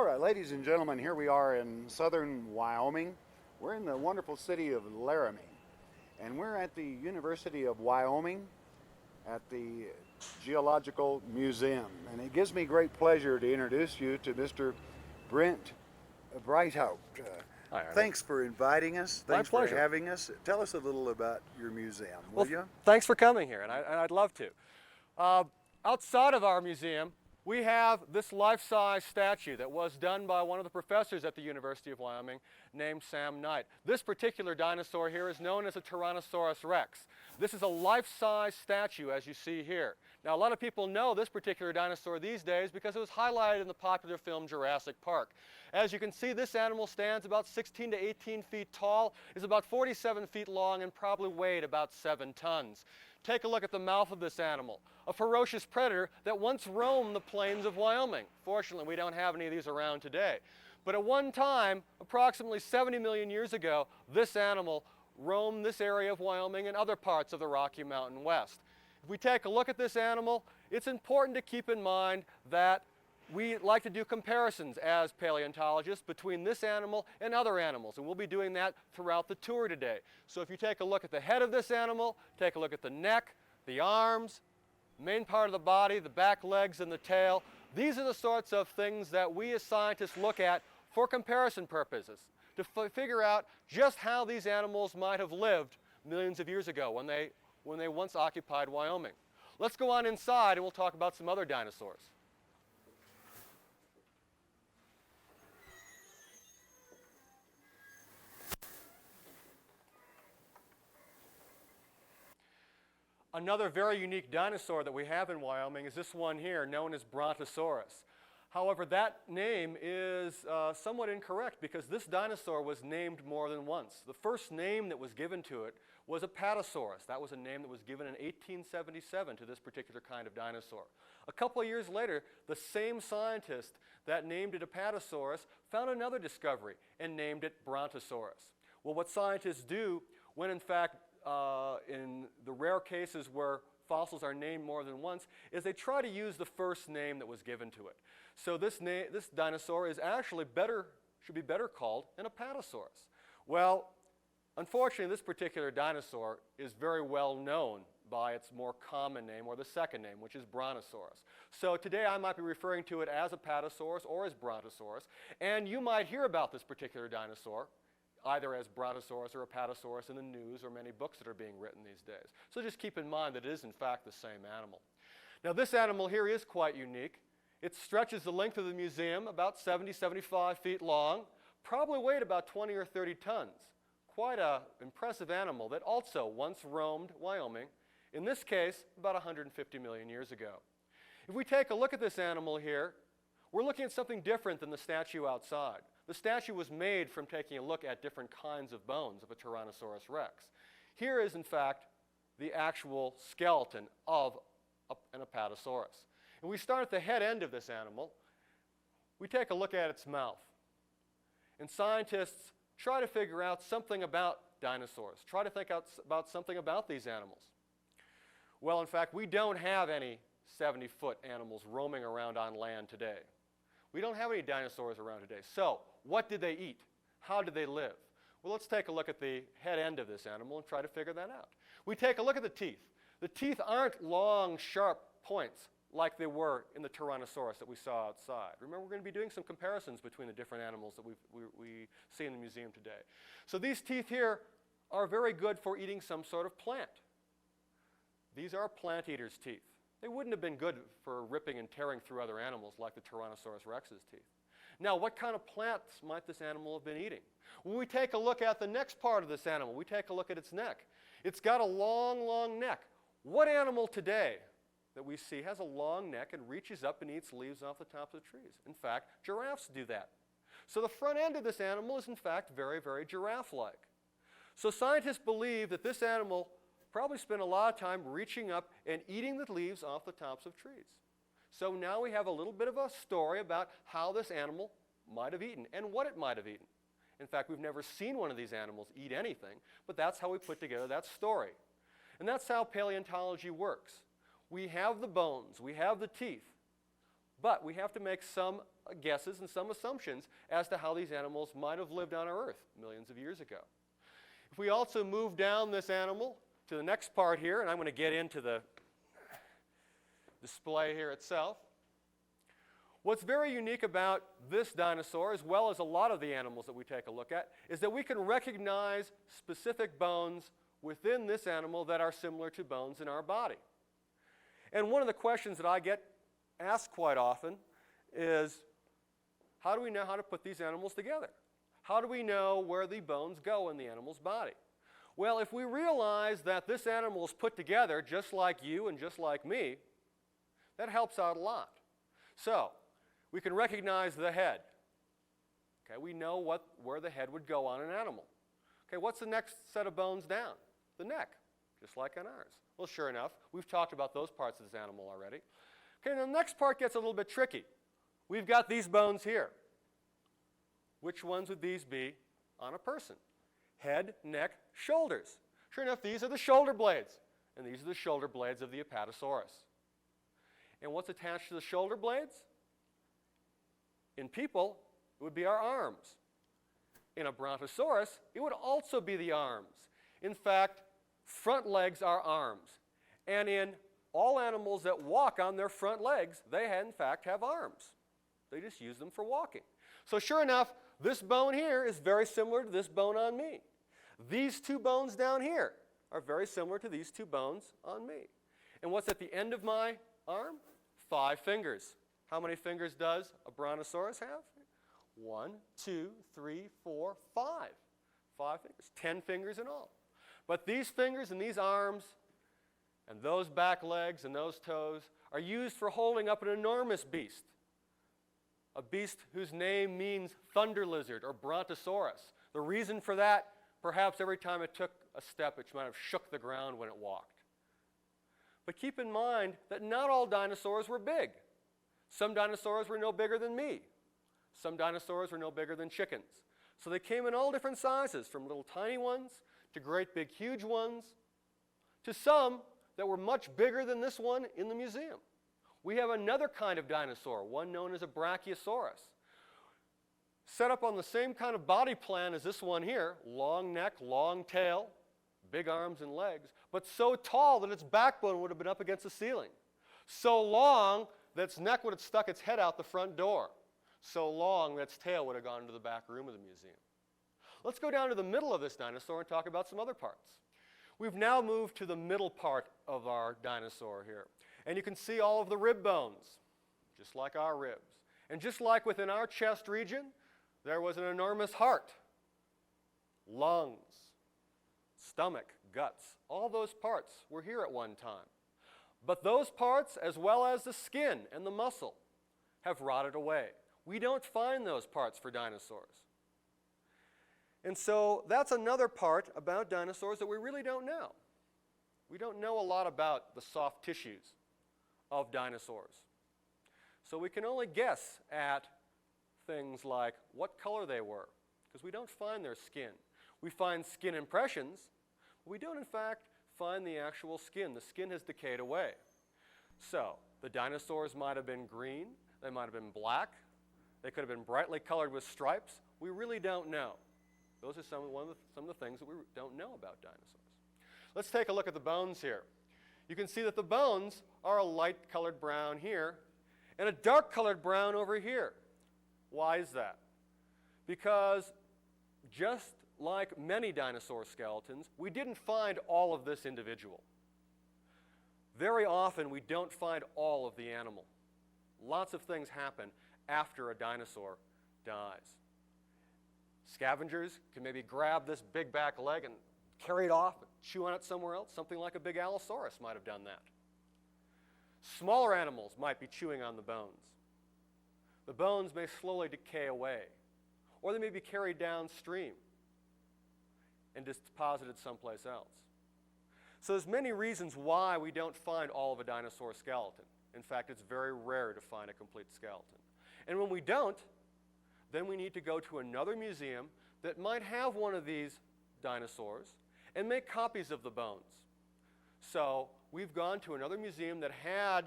All right, ladies and gentlemen, here we are in southern Wyoming. We're in the wonderful city of Laramie, and we're at the University of Wyoming at the Geological Museum. And it gives me great pleasure to introduce you to Mr. Brent Breithaupt. Hi, Arnold. Thanks for inviting us. My Thanks for pleasure. having us. Tell us a little about your museum, will Well, you? thanks for coming here, and I'd love to. Outside of our museum, we have this life-size statue that was done by one of the professors at the University of Wyoming named Sam Knight. This particular dinosaur here is known as a Tyrannosaurus rex. This is a life-size statue, as you see here. Now, a lot of people know this particular dinosaur these days because it was highlighted in the popular film Jurassic Park. As you can see, this animal stands about 16 to 18 feet tall, is about 47 feet long, and probably weighed about 7 tons. Take a look at the mouth of this animal, a ferocious predator that once roamed the plains of Wyoming. Fortunately, we don't have any of these around today. But at one time, approximately 70 million years ago, this animal roamed this area of Wyoming and other parts of the Rocky Mountain West. If we take a look at this animal, it's important to keep in mind that we like to do comparisons as paleontologists between this animal and other animals, and we'll be doing that throughout the tour today. So if you take a look at the head of this animal, take a look at the neck, the arms, main part of the body, the back legs, and the tail, these are the sorts of things that we as scientists look at for comparison purposes, to figure out just how these animals might have lived millions of years ago when they once occupied Wyoming. Let's go on inside and we'll talk about some other dinosaurs. Another very unique dinosaur that we have in Wyoming is this one here, known as Brontosaurus. However, that name is somewhat incorrect because this dinosaur was named more than once. The first name that was given to it was Apatosaurus. That was a name that was given in 1877 to this particular kind of dinosaur. A couple of years later, the same scientist that named it Apatosaurus found another discovery and named it Brontosaurus. Well, what scientists do when in fact in the rare cases where fossils are named more than once is they try to use the first name that was given to it. So this dinosaur is actually should be better called an Apatosaurus. Well, unfortunately, this particular dinosaur is very well known by its more common name, or the second name, which is Brontosaurus. So today I might be referring to it as Apatosaurus or as Brontosaurus, and you might hear about this particular dinosaur either as Brontosaurus or Apatosaurus in the news or many books that are being written these days. So just keep in mind that it is in fact the same animal. Now this animal here is quite unique. It stretches the length of the museum about 70, 75 feet long, probably weighed about 20 or 30 tons. Quite an impressive animal that also once roamed Wyoming, in this case about 150 million years ago. If we take a look at this animal here, we're looking at something different than the statue outside. The statue was made from taking a look at different kinds of bones of a Tyrannosaurus rex. Here is, in fact, the actual skeleton of an Apatosaurus. And we start at the head end of this animal. We take a look at its mouth. And scientists try to figure out something about dinosaurs, try to think about something about these animals. Well, in fact, we don't have any 70-foot animals roaming around on land today. We don't have any dinosaurs around today. So, what did they eat? How did they live? Well, let's take a look at the head end of this animal and try to figure that out. We take a look at the teeth. The teeth aren't long, sharp points like they were in the Tyrannosaurus that we saw outside. Remember, we're going to be doing some comparisons between the different animals that we see in the museum today. So these teeth here are very good for eating some sort of plant. These are plant eater's teeth. They wouldn't have been good for ripping and tearing through other animals like the Tyrannosaurus rex's teeth. Now, what kind of plants might this animal have been eating? When we take a look at the next part of this animal, we take a look at its neck. It's got a long, long neck. What animal today that we see has a long neck and reaches up and eats leaves off the tops of trees? In fact, giraffes do that. So the front end of this animal is in fact very, very giraffe-like. So scientists believe that this animal probably spent a lot of time reaching up and eating the leaves off the tops of trees. So now we have a little bit of a story about how this animal might have eaten and what it might have eaten. In fact, we've never seen one of these animals eat anything, but that's how we put together that story. And that's how paleontology works. We have the bones, we have the teeth, But we have to make some guesses and some assumptions as to how these animals might have lived on our Earth millions of years ago. If we also move down this animal to the next part here, and I'm going to get into the display here itself. What's very unique about this dinosaur, as well as a lot of the animals that we take a look at, is that we can recognize specific bones within this animal that are similar to bones in our body. And one of the questions that I get asked quite often is, how do we know how to put these animals together? How do we know where the bones go in the animal's body? Well, if we realize that this animal is put together just like you and just like me, that helps out a lot. So, we can recognize the head. Okay, we know where the head would go on an animal. Okay, what's the next set of bones down? The neck, just like on ours. Well, sure enough, we've talked about those parts of this animal already. Okay, now the next part gets a little bit tricky. We've got these bones here. Which ones would these be on a person? Head, neck, shoulders. Sure enough, these are the shoulder blades. And these are the shoulder blades of the Apatosaurus. And what's attached to the shoulder blades? In people, it would be our arms. In a brontosaurus, it would also be the arms. In fact, front legs are arms. And in all animals that walk on their front legs, they in fact have arms. They just use them for walking. So sure enough, this bone here is very similar to this bone on me. These two bones down here are very similar to these two bones on me. And what's at the end of my arm? 5 fingers. How many fingers does a brontosaurus have? 1, 2, 3, 4, 5. 5 fingers. 10 fingers in all. But these fingers and these arms and those back legs and those toes are used for holding up an enormous beast. A beast whose name means thunder lizard or brontosaurus. The reason for that, perhaps every time it took a step, it might have shook the ground when it walked. But keep in mind that not all dinosaurs were big. Some dinosaurs were no bigger than me. Some dinosaurs were no bigger than chickens. So they came in all different sizes, from little tiny ones to great big huge ones, to some that were much bigger than this one in the museum. We have another kind of dinosaur, one known as a brachiosaurus. Set up on the same kind of body plan as this one here, long neck, long tail, big arms and legs, but so tall that its backbone would have been up against the ceiling. So long that its neck would have stuck its head out the front door. So long that its tail would have gone into the back room of the museum. Let's go down to the middle of this dinosaur and talk about some other parts. We've now moved to the middle part of our dinosaur here. And you can see all of the rib bones, just like our ribs. And just like within our chest region, there was an enormous heart, lungs, stomach, guts. All those parts were here at one time. But those parts, as well as the skin and the muscle, have rotted away. We don't find those parts for dinosaurs. And so that's another part about dinosaurs that we really don't know. We don't know a lot about the soft tissues of dinosaurs. So we can only guess at things like what color they were, because we don't find their skin. We find skin impressions, but we don't in fact find the actual skin. The skin has decayed away. So the dinosaurs might have been green, they might have been black, they could have been brightly colored with stripes. We really don't know. Those are some of the things that we don't know about dinosaurs. Let's take a look at the bones here. You can see that the bones are a light-colored brown here and a dark-colored brown over here. Why is that? Because just like many dinosaur skeletons, we didn't find all of this individual. Very often, we don't find all of the animal. Lots of things happen after a dinosaur dies. Scavengers can maybe grab this big back leg and carry it off, chew on it somewhere else. Something like a big Allosaurus might have done that. Smaller animals might be chewing on the bones. The bones may slowly decay away, or they may be carried downstream and deposited someplace else. So there's many reasons why we don't find all of a dinosaur skeleton. In fact, it's very rare to find a complete skeleton. And when we don't, then we need to go to another museum that might have one of these dinosaurs and make copies of the bones. So we've gone to another museum that had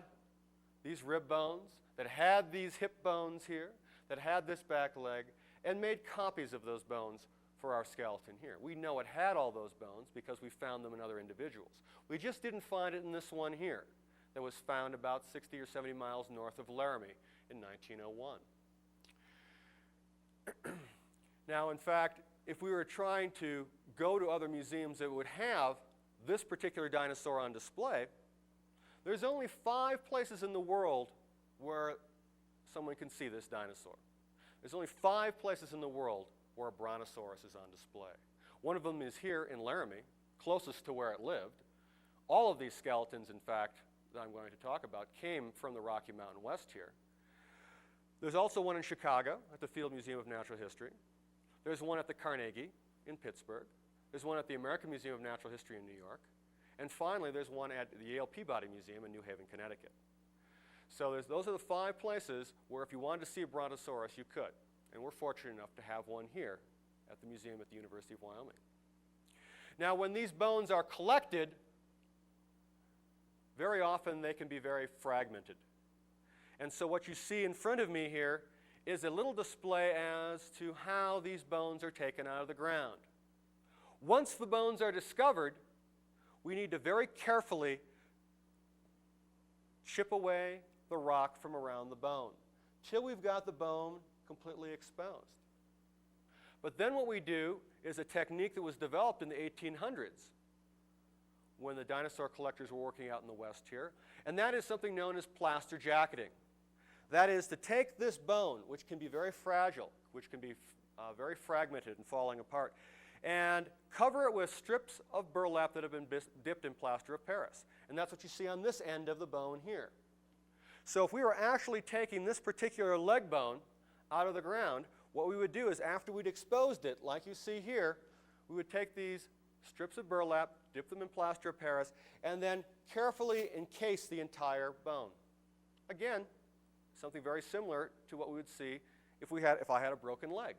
these rib bones, that had these hip bones here, that had this back leg, and made copies of those bones for our skeleton here. We know it had all those bones because we found them in other individuals. We just didn't find it in this one here that was found about 60 or 70 miles north of Laramie in 1901. Now, in fact, if we were trying to go to other museums that would have this particular dinosaur on display, there's only 5 places in the world where someone can see this dinosaur. There's only 5 places in the world where a brontosaurus is on display. One of them is here in Laramie, closest to where it lived. All of these skeletons, in fact, that I'm going to talk about came from the Rocky Mountain West here. There's also one in Chicago at the Field Museum of Natural History. There's one at the Carnegie in Pittsburgh. There's one at the American Museum of Natural History in New York. And finally, there's one at the Yale Peabody Museum in New Haven, Connecticut. So those are the 5 places where if you wanted to see a brontosaurus, you could. And we're fortunate enough to have one here at the museum at the University of Wyoming. Now, when these bones are collected, very often they can be very fragmented. And so what you see in front of me here is a little display as to how these bones are taken out of the ground. Once the bones are discovered, we need to very carefully chip away the rock from around the bone till we've got the bone completely exposed. But then what we do is a technique that was developed in the 1800s when the dinosaur collectors were working out in the West here, and that is something known as plaster jacketing. That is to take this bone, which can be very fragile, which can be very fragmented and falling apart, and cover it with strips of burlap that have been dipped in plaster of Paris. And that's what you see on this end of the bone here. So if we were actually taking this particular leg bone out of the ground, what we would do is after we'd exposed it, like you see here, we would take these strips of burlap, dip them in plaster of Paris, and then carefully encase the entire bone. Again, something very similar to what we would see if I had a broken leg.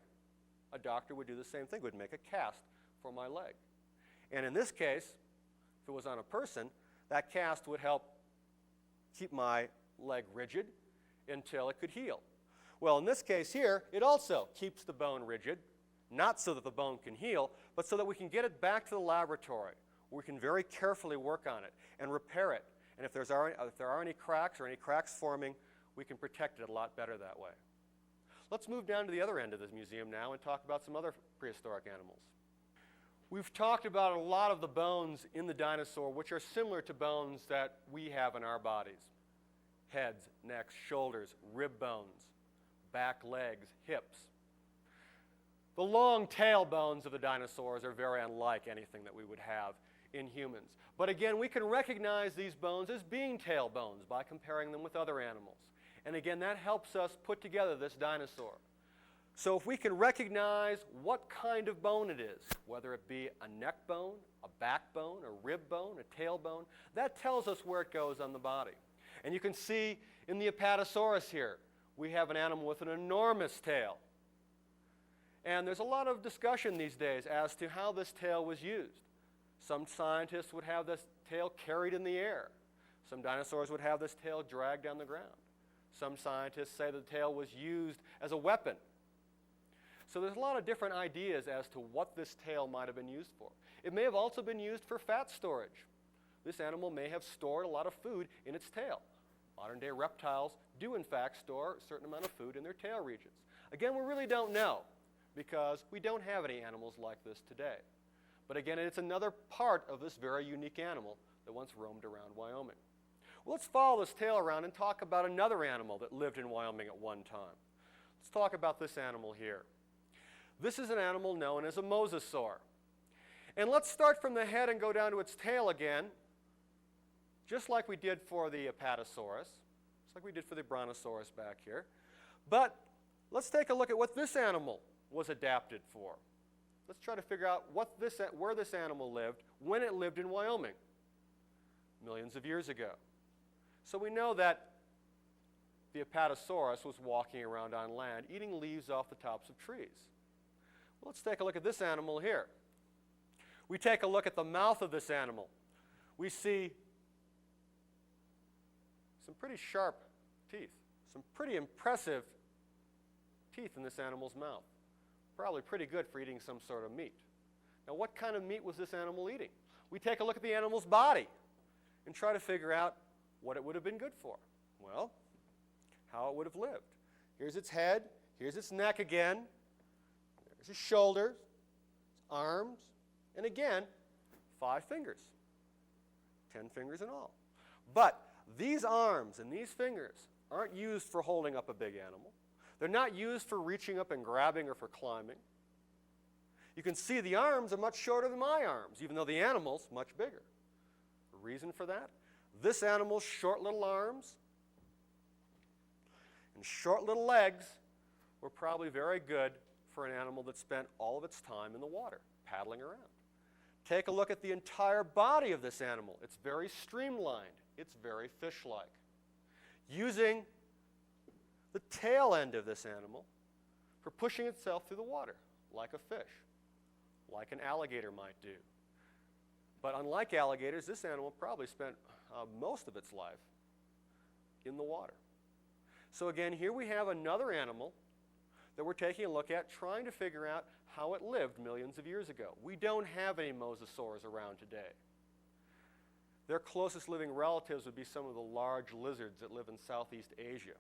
A doctor would do the same thing, would make a cast for my leg. And in this case, if it was on a person, that cast would help keep my leg rigid until it could heal. Well, in this case here, it also keeps the bone rigid, not so that the bone can heal, but so that we can get it back to the laboratory, where we can very carefully work on it and repair it. And if there are any cracks or any cracks forming, we can protect it a lot better that way. Let's move down to the other end of this museum now and talk about some other prehistoric animals. We've talked about a lot of the bones in the dinosaur, which are similar to bones that we have in our bodies. Heads, necks, shoulders, rib bones, back legs, hips. The long tail bones of the dinosaurs are very unlike anything that we would have in humans. But again, we can recognize these bones as being tail bones by comparing them with other animals. And again, that helps us put together this dinosaur. So if we can recognize what kind of bone it is, whether it be a neck bone, a back bone, a rib bone, a tail bone, that tells us where it goes on the body. And you can see in the Apatosaurus here, we have an animal with an enormous tail. And there's a lot of discussion these days as to how this tail was used. Some scientists would have this tail carried in the air. Some dinosaurs would have this tail dragged down the ground. Some scientists say the tail was used as a weapon. So there's a lot of different ideas as to what this tail might have been used for. It may have also been used for fat storage. This animal may have stored a lot of food in its tail. Modern-day reptiles do, in fact, store a certain amount of food in their tail regions. Again, we really don't know because we don't have any animals like this today. But again, it's another part of this very unique animal that once roamed around Wyoming. Well, let's follow this tail around and talk about another animal that lived in Wyoming at one time. Let's talk about this animal here. This is an animal known as a mosasaur. And let's start from the head and go down to its tail again, just like we did for the Apatosaurus, just like we did for the brontosaurus back here. But let's take a look at what this animal was adapted for. Let's try to figure out where this animal lived when it lived in Wyoming millions of years ago. So we know that the Apatosaurus was walking around on land, eating leaves off the tops of trees. Well, let's take a look at this animal here. We take a look at the mouth of this animal. We see some pretty sharp teeth, some pretty impressive teeth in this animal's mouth. Probably pretty good for eating some sort of meat. Now, what kind of meat was this animal eating? We take a look at the animal's body and try to figure out what it would have been good for. Well, how it would have lived. Here's its head. Here's its neck again. There's its shoulders, its arms, and again, 5 fingers. 10 fingers in all. But these arms and these fingers aren't used for holding up a big animal. They're not used for reaching up and grabbing or for climbing. You can see the arms are much shorter than my arms, even though the animal's much bigger. The reason for that? This animal's short little arms and short little legs were probably very good for an animal that spent all of its time in the water, paddling around. Take a look at the entire body of this animal. It's very streamlined. It's very fish-like. Using the tail end of this animal for pushing itself through the water, like a fish, like an alligator might do. But unlike alligators, this animal probably spent most of its life in the water. So again, here we have another animal that we're taking a look at, trying to figure out how it lived millions of years ago. We don't have any mosasaurs around today. Their closest living relatives would be some of the large lizards that live in Southeast Asia.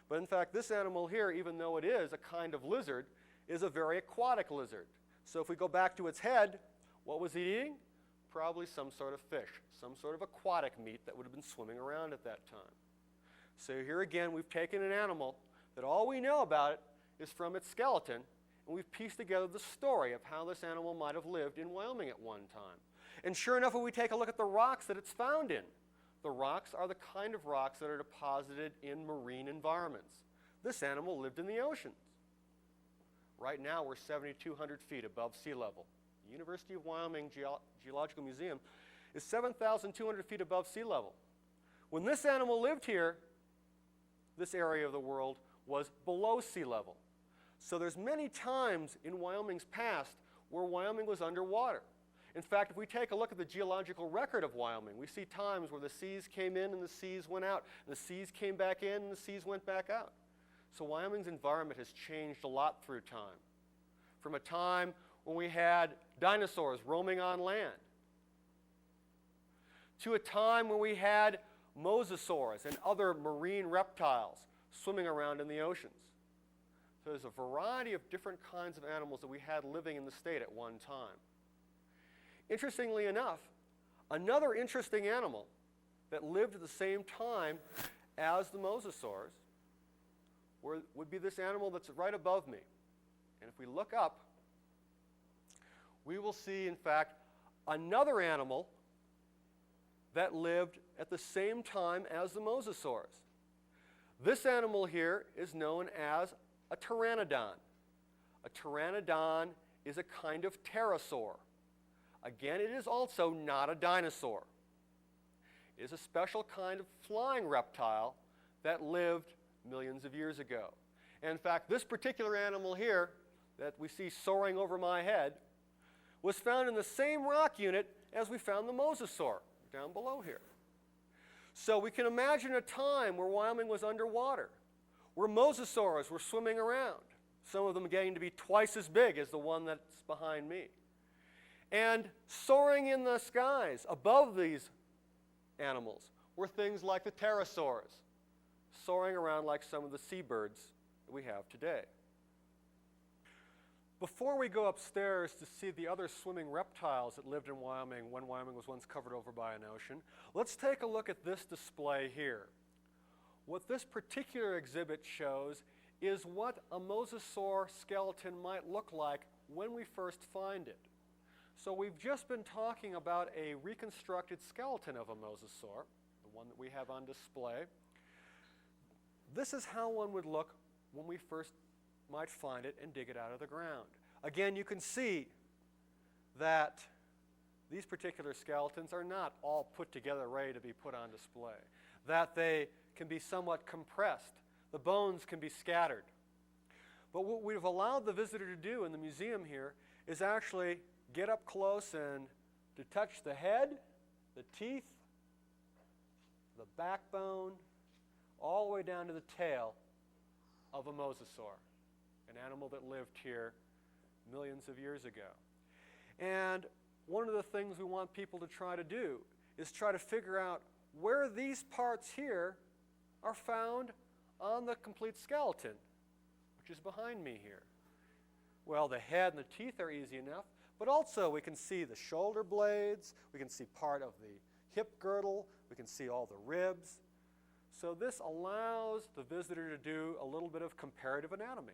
But in fact, this animal here, even though it is a kind of lizard, is a very aquatic lizard. So if we go back to its head, what was it eating? Probably some sort of fish, some sort of aquatic meat that would have been swimming around at that time. So here again, we've taken an animal that all we know about it is from its skeleton, and we've pieced together the story of how this animal might have lived in Wyoming at one time. And sure enough, when we take a look at the rocks that it's found in, the rocks are the kind of rocks that are deposited in marine environments. This animal lived in the oceans. Right now, we're 7,200 feet above sea level. The University of Wyoming Geological Museum is 7,200 feet above sea level. When this animal lived here, this area of the world was below sea level. So there's many times in Wyoming's past where Wyoming was underwater. In fact, if we take a look at the geological record of Wyoming, we see times where the seas came in and the seas went out, and the seas came back in and the seas went back out. So Wyoming's environment has changed a lot through time. From a time when we had dinosaurs roaming on land, to a time when we had mosasaurs and other marine reptiles swimming around in the oceans. So there's a variety of different kinds of animals that we had living in the state at one time. Interestingly enough, another interesting animal that lived at the same time as the mosasaurs would be this animal that's right above me. And if we look up, we will see, in fact, another animal that lived at the same time as the mosasaurs. This animal here is known as a pteranodon. A pteranodon is a kind of pterosaur. Again, it is also not a dinosaur. It is a special kind of flying reptile that lived millions of years ago. And in fact, this particular animal here that we see soaring over my head was found in the same rock unit as we found the mosasaur down below here. So we can imagine a time where Wyoming was underwater, where mosasaurs were swimming around, some of them getting to be twice as big as the one that's behind me. And soaring in the skies above these animals were things like the pterosaurs, soaring around like some of the seabirds that we have today. Before we go upstairs to see the other swimming reptiles that lived in Wyoming when Wyoming was once covered over by an ocean, let's take a look at this display here. What this particular exhibit shows is what a mosasaur skeleton might look like when we first find it. So we've just been talking about a reconstructed skeleton of a mosasaur, the one that we have on display. This is how one would look when we first might find it and dig it out of the ground. Again, you can see that these particular skeletons are not all put together ready to be put on display, that they can be somewhat compressed. The bones can be scattered. But what we've allowed the visitor to do in the museum here is actually get up close and to touch the head, the teeth, the backbone, all the way down to the tail of a mosasaur, an animal that lived here millions of years ago. And one of the things we want people to try to do is try to figure out where these parts here are found on the complete skeleton, which is behind me here. Well, the head and the teeth are easy enough, but also we can see the shoulder blades, we can see part of the hip girdle, we can see all the ribs. So this allows the visitor to do a little bit of comparative anatomy.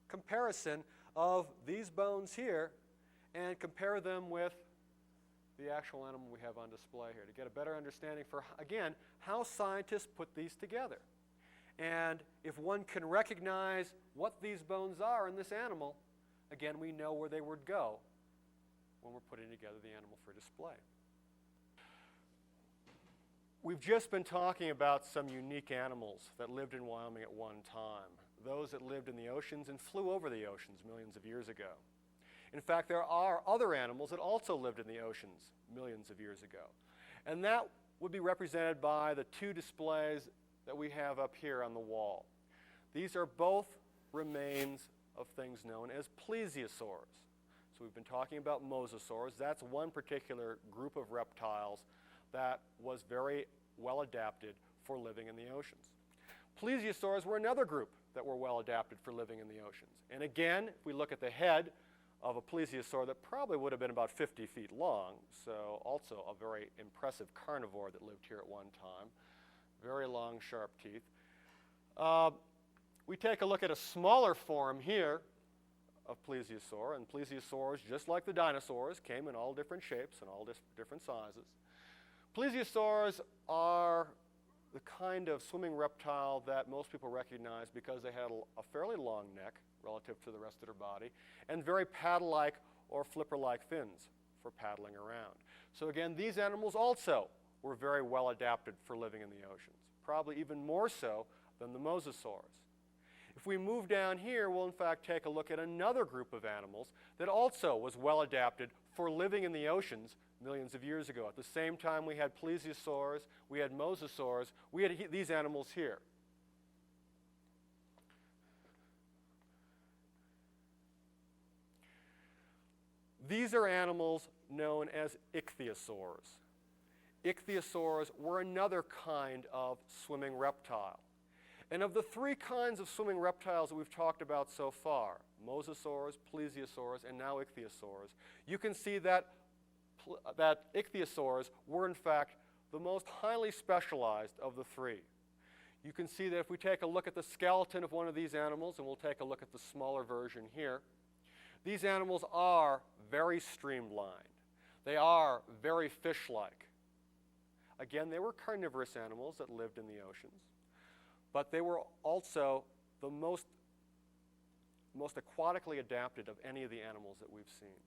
Comparison of these bones here and compare them with the actual animal we have on display here to get a better understanding for, again, how scientists put these together. And if one can recognize what these bones are in this animal, again, we know where they would go when we're putting together the animal for display. We've just been talking about some unique animals that lived in Wyoming at one time, those that lived in the oceans and flew over the oceans millions of years ago. In fact, there are other animals that also lived in the oceans millions of years ago. And that would be represented by the two displays that we have up here on the wall. These are both remains of things known as plesiosaurs. So we've been talking about mosasaurs. That's one particular group of reptiles that was very well adapted for living in the oceans. Plesiosaurs were another group that were well adapted for living in the oceans. And again, if we look at the head of a plesiosaur that probably would have been about 50 feet long, so also a very impressive carnivore that lived here at one time, very long, sharp teeth. We take a look at a smaller form here of plesiosaur, and plesiosaurs, just like the dinosaurs, came in all different shapes and all different sizes. Plesiosaurs are the kind of swimming reptile that most people recognize because they had a fairly long neck relative to the rest of their body and very paddle-like or flipper-like fins for paddling around. So again, these animals also were very well adapted for living in the oceans, probably even more so than the mosasaurs. If we move down here, we'll in fact take a look at another group of animals that also was well adapted for living in the oceans millions of years ago. At the same time we had plesiosaurs, we had mosasaurs, we had these animals here. These are animals known as ichthyosaurs. Ichthyosaurs were another kind of swimming reptile. And of the three kinds of swimming reptiles that we've talked about so far, mosasaurs, plesiosaurs, and now ichthyosaurs, you can see that ichthyosaurs were in fact the most highly specialized of the three. You can see that if we take a look at the skeleton of one of these animals, and we'll take a look at the smaller version here, these animals are very streamlined. They are very fish-like. Again, they were carnivorous animals that lived in the oceans, but they were also the most aquatically adapted of any of the animals that we've seen.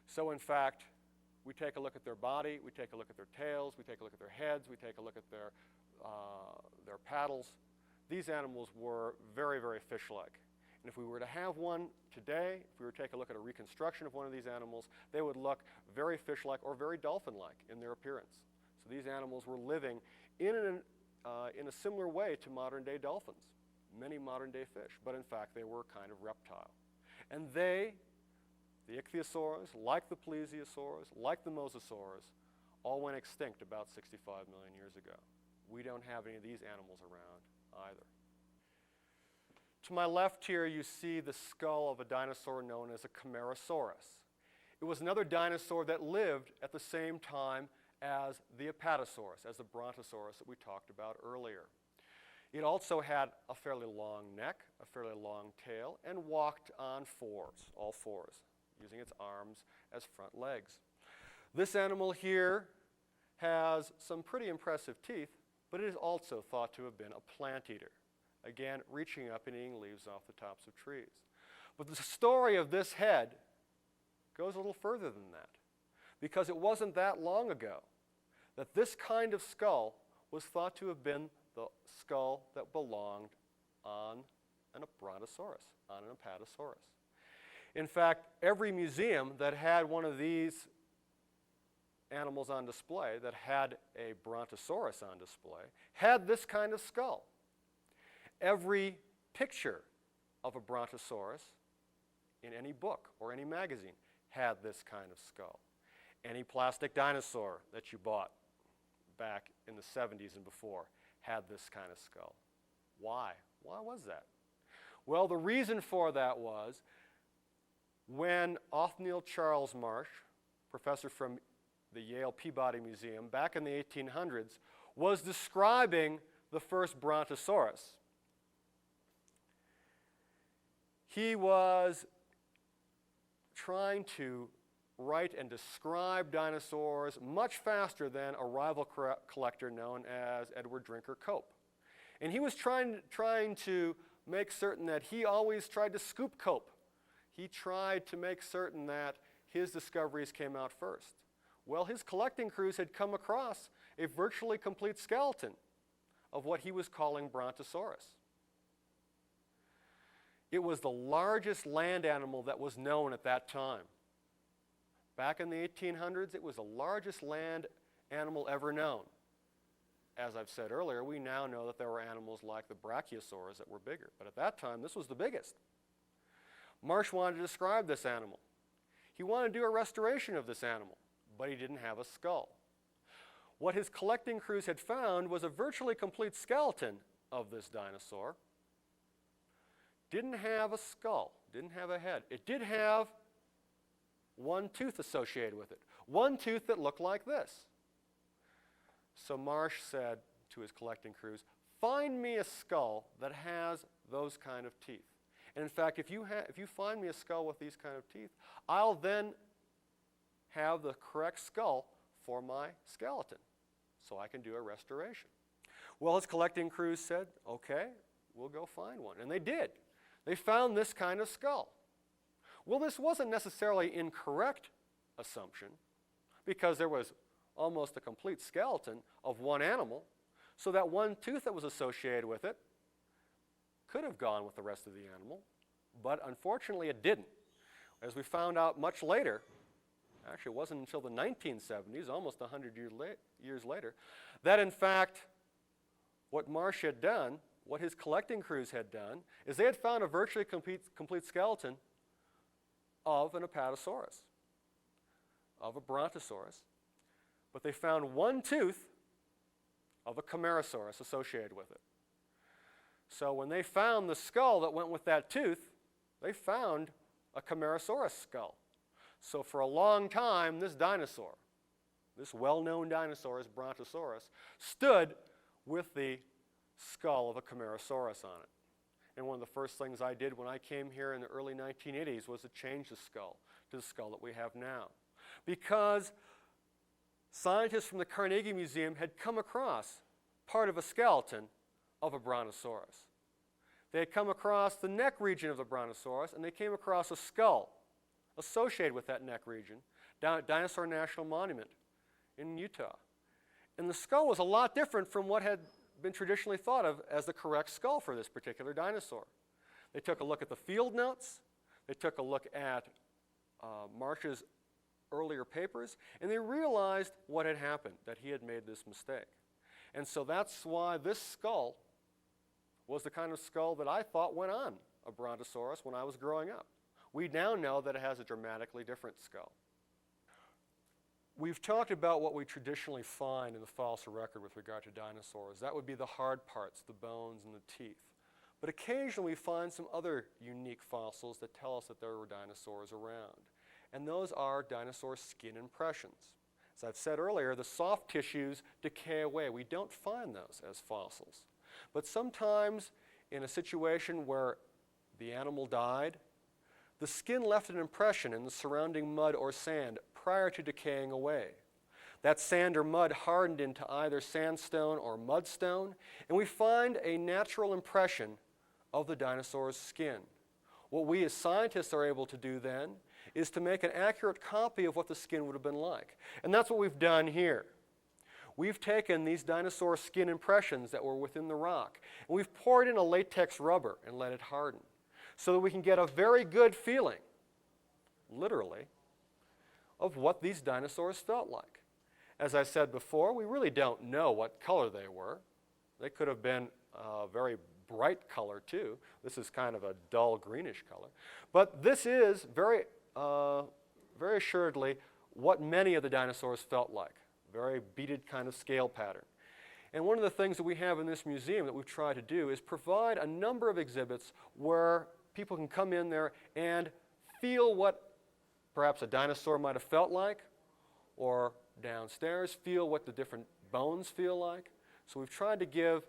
So in fact, we take a look at their body, we take a look at their tails, we take a look at their heads, we take a look at their paddles. These animals were very, very fish-like. And if we were to have one today, if we were to take a look at a reconstruction of one of these animals, they would look very fish-like or very dolphin-like in their appearance. So these animals were living in a similar way to modern-day dolphins, many modern-day fish, but in fact they were kind of reptile. And they, the ichthyosaurs, like the plesiosaurs, like the mosasaurs, all went extinct about 65 million years ago. We don't have any of these animals around either. To my left here, you see the skull of a dinosaur known as a Camarasaurus. It was another dinosaur that lived at the same time as the Apatosaurus, as the brontosaurus that we talked about earlier. It also had a fairly long neck, a fairly long tail, and walked on fours, all fours, using its arms as front legs. This animal here has some pretty impressive teeth, but it is also thought to have been a plant eater. Again, reaching up and eating leaves off the tops of trees. But the story of this head goes a little further than that, because it wasn't that long ago that this kind of skull was thought to have been the skull that belonged on a brontosaurus, on an Apatosaurus. In fact, every museum that had one of these animals on display, that had a brontosaurus on display, had this kind of skull. every picture of a brontosaurus in any book or any magazine had this kind of skull. Any plastic dinosaur that you bought back in the 70s and before had this kind of skull. Why? Why was that? Well, the reason for that was when Othniel Charles Marsh, professor from the Yale Peabody Museum back in the 1800s, was describing the first brontosaurus. He was trying to write and describe dinosaurs much faster than a rival collector known as Edward Drinker Cope. And he was trying to make certain that he always tried to scoop Cope. He tried to make certain that his discoveries came out first. Well, his collecting crews had come across a virtually complete skeleton of what he was calling brontosaurus. It was the largest land animal that was known at that time. Back in the 1800s, it was the largest land animal ever known. As I've said earlier, we now know that there were animals like the brachiosaurs that were bigger. But at that time, this was the biggest. Marsh wanted to describe this animal. He wanted to do a restoration of this animal, but he didn't have a skull. What his collecting crews had found was a virtually complete skeleton of this dinosaur. Didn't have a skull, didn't have a head. It did have one tooth associated with it, one tooth that looked like this. So Marsh said to his collecting crews, find me a skull that has those kind of teeth. And in fact, if you find me a skull with these kind of teeth, I'll then have the correct skull for my skeleton so I can do a restoration. Well, his collecting crews said, okay, we'll go find one. And they did. They found this kind of skull. Well, this wasn't necessarily an incorrect assumption because there was almost a complete skeleton of one animal, so that one tooth that was associated with it could have gone with the rest of the animal, but unfortunately it didn't. As we found out much later, actually it wasn't until the 1970s, almost 100 years later, that in fact what Marsh had done, what his collecting crews had done, is they had found a virtually complete skeleton of an Apatosaurus, of a brontosaurus, but they found one tooth of a Camarasaurus associated with it. So when they found the skull that went with that tooth, they found a Camarasaurus skull. So for a long time, this dinosaur, this well-known dinosaur, Brontosaurus, stood with the skull of a Camarasaurus on it. And one of the first things I did when I came here in the early 1980s was to change the skull to the skull that we have now. Because scientists from the Carnegie Museum had come across part of a skeleton of a Brontosaurus. They had come across the neck region of the Brontosaurus, and they came across a skull associated with that neck region down at Dinosaur National Monument in Utah. And the skull was a lot different from what had been traditionally thought of as the correct skull for this particular dinosaur. They took a look at the field notes, they took a look at Marsh's earlier papers, and they realized what had happened, that he had made this mistake. And so that's why this skull was the kind of skull that I thought went on a Brontosaurus when I was growing up. We now know that it has a dramatically different skull. We've talked about what we traditionally find in the fossil record with regard to dinosaurs. That would be the hard parts, the bones and the teeth. But occasionally we find some other unique fossils that tell us that there were dinosaurs around. And those are dinosaur skin impressions. As I've said earlier, the soft tissues decay away. We don't find those as fossils. But sometimes in a situation where the animal died, the skin left an impression in the surrounding mud or sand prior to decaying away. That sand or mud hardened into either sandstone or mudstone, and we find a natural impression of the dinosaur's skin. What we as scientists are able to do then is to make an accurate copy of what the skin would have been like. And that's what we've done here. We've taken these dinosaur skin impressions that were within the rock, and we've poured in a latex rubber and let it harden so that we can get a very good feeling, literally, of what these dinosaurs felt like. As I said before, we really don't know what color they were. They could have been very bright color too. This is kind of a dull greenish color. But this is very assuredly what many of the dinosaurs felt like. Very beaded kind of scale pattern. And one of the things that we have in this museum that we've tried to do is provide a number of exhibits where people can come in there and feel what perhaps a dinosaur might have felt like, or downstairs, feel what the different bones feel like. So we've tried to give